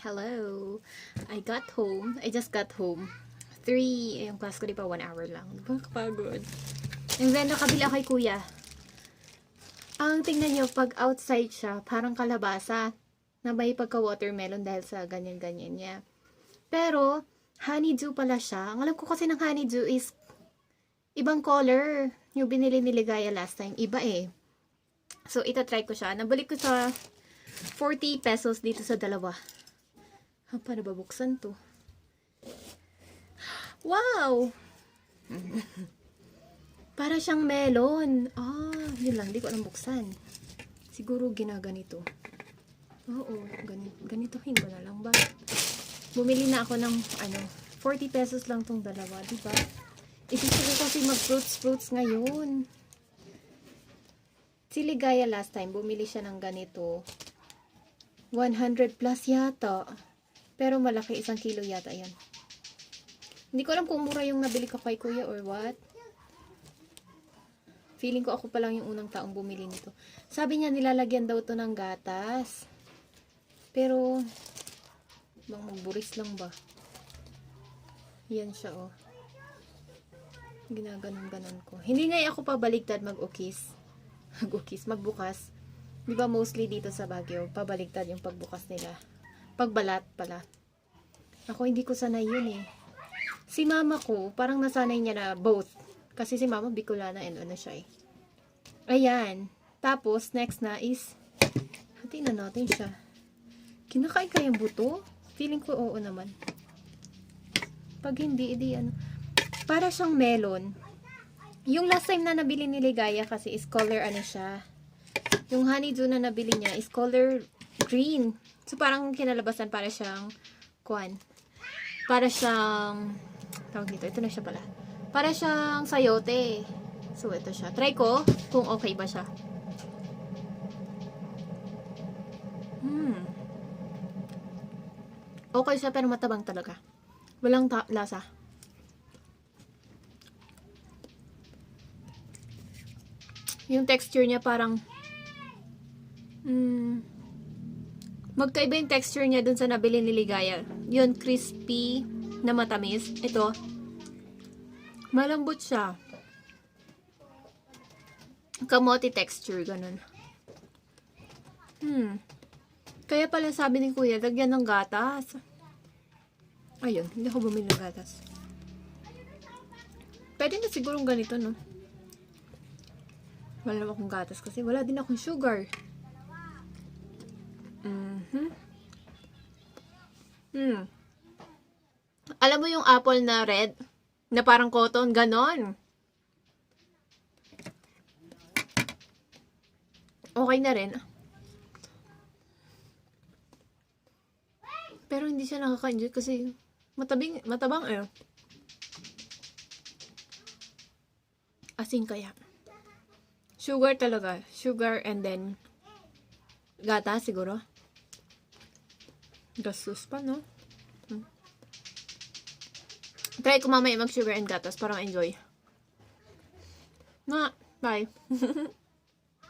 Hello. I just got home. 3, yung class ko di pa 1 hour lang. Nakakapagod. And then, nakabila kay kuya. Ang tingnan nyo, pag outside siya, parang kalabasa na may pagka-watermelon dahil sa ganyan-ganyan niya. Pero, honeydew pala siya. Ang alam ko kasi ng honeydew is ibang color. Yung binili ni Ligaya last time, iba eh. So, itatry ko siya. Nabalik ko sa 40 pesos dito sa dalawa. Paano ba buksan to? Wow! Para siyang melon. Yun lang. Hindi ko alam buksan. Siguro ginaganito. Oo, ganitohin ko na lang ba? Bumili na ako ng 40 pesos lang tong dalawa, diba? Gusto ko kasi mag-fruits ngayon. Si Ligaya last time, bumili siya ng ganito. 100 plus yata. Pero malaki, 1 kilo yata yan. Hindi ko alam kung mura yung nabili ko kay kuya or what. Feeling ko ako pa lang yung unang taong bumili nito. Sabi niya nilalagyan daw to ng gatas. Pero, bang magburis lang ba? Yan siya oh. Ginaganon-ganon ko. Hindi nga ako pabaligtad mag-ukis. Magbukas. Di ba mostly dito sa Baguio, pabaligtad yung pagbukas nila. Pagbalat pala. Ako hindi ko sanay yun eh. Si mama ko, parang nasanay niya na both. Kasi si mama Bicolana and ano siya eh. Ayan. Tapos, next na is, tingnan natin siya. Kinakain kayang buto? Feeling ko oo naman. Pag hindi, edi ano. Para siyang melon. Yung last time na nabili ni Ligaya kasi is color ano siya. Yung honeydew na nabili niya is color green. So, parang kinalabasan para siyang para siyang tawag dito. Ito na siya pala. Para siyang sayote. So, ito siya. Try ko kung okay ba siya. Okay siya pero matabang talaga. Walang lasa. Yung texture niya parang magkaiba yung texture niya dun sa nabili ni Ligaya. Yun, crispy na matamis. Ito, malambot siya. Kamote texture, ganun. Kaya pala sabi ni kuya, lagyan ng gatas. Ayun, hindi ako bumili ng gatas. Pwede na sigurong ganito, no? Wala naman akong gatas kasi wala din akong sugar. Alam mo yung apple na red? Na parang cotton, ganon. Okay na rin. Pero hindi siya nakaka-enjoy kasi matabang eh. Asin kaya. Sugar talaga. Sugar and then gatas siguro. Gastos pa, no? Try ko mamaya mag-sugar and gatas para ma-enjoy. Bye.